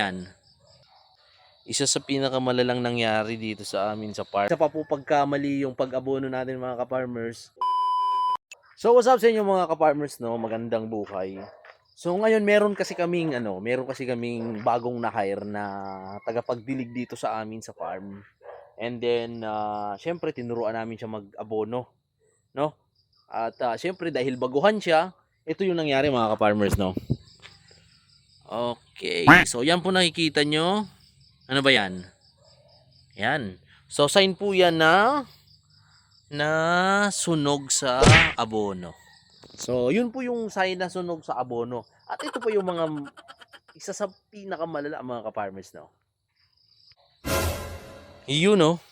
Yan. Isa sa pinakamalalang nangyari dito sa amin sa farm. Isa pa po pagkamali yung pag-abono natin mga ka-farmers. So what's up sa inyo mga ka-farmers, no? Magandang buhay. So ngayon meron kasi kaming bagong na-hire na tagapagdilig dito sa amin sa farm. And then syempre tinuruan namin siya mag-abono, no? At syempre dahil baguhan siya, ito yung nangyari mga ka-farmers, no? Okay. So yan po nakikita nyo. Ano ba yan? Yan. So sign po yan na sunog sa abono. So yun po yung sign na sunog sa abono. At ito po yung isa sa pinakamalala mga ka-farmers, no. Yun, no.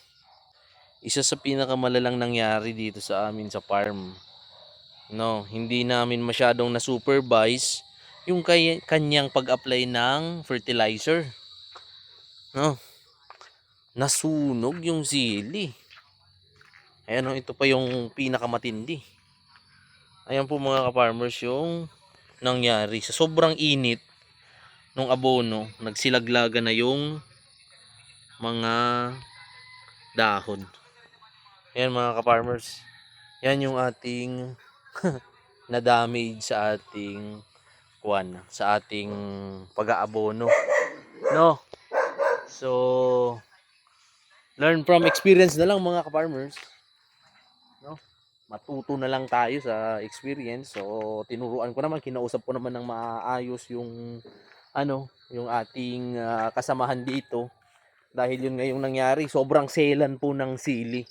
Isa sa pinakamalalang nangyari dito sa amin sa farm. No, hindi namin masyadong na-supervise yung kanyang pag-apply ng fertilizer. No. Nasunog yung sili. Ayan, ito pa yung pinakamatindi. Ayan po mga ka-farmers yung nangyari. Sa sobrang init nung abono, nagsilaglaga na yung mga dahon. Ayan mga ka-farmers. Yan yung ating na-damage sa ating pag-aabono. No? So, learn from experience na lang mga ka-farmers. No? Matuto na lang tayo sa experience. So, tinuruan ko naman, kinausap ko naman ng maayos yung yung ating kasamahan dito. Dahil yun ngayong nangyari, sobrang selan po ng sili.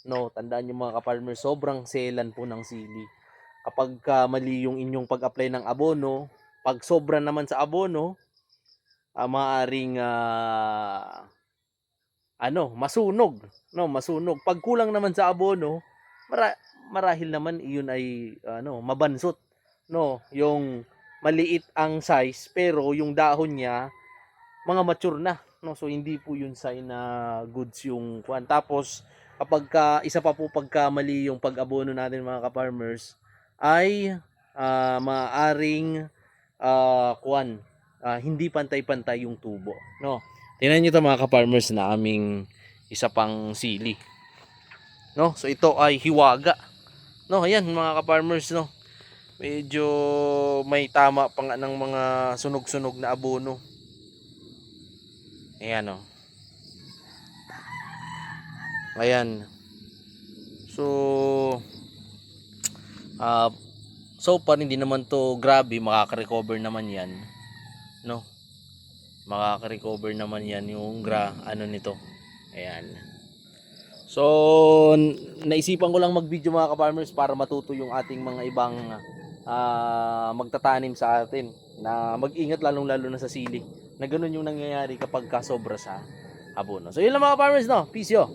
No, tandaan niyo mga ka-farmers, sobrang selan po ng sili. Kapag mali yung inyong pag-apply ng abono, pag sobra naman sa abono, maaring masunog, no, masunog. Pag kulang naman sa abono, marahil naman iyon ay mabansot, no, yung maliit ang size pero yung dahon niya mga mature na, no. So hindi po yun sign na goods yung kuan. Tapos kapag isa pa po pagkamali yung pag-abono natin mga ka-farmers ay maaring hindi pantay-pantay yung tubo, no. Tingnan niyo 'to mga ka-farmers na aming isa pang sili, no. So ito ay hiwaga, no. Ayan mga ka-farmers, no. Medyo may tama pa nga ng mga sunog-sunog na abono. Ayan, oh. Ayan. So so far hindi naman to grabe, makaka-recover naman yan, no. Makaka-recover naman yan yung nito. Ayan. So naisipan ko lang mag-video mga ka-farmers para matuto yung ating mga ibang magtatanim sa atin na mag-ingat, lalong-lalo na sa sili, na ganun yung nangyayari kapag sobra sa abono. So yun lang mga ka-farmers, no. Peace yo.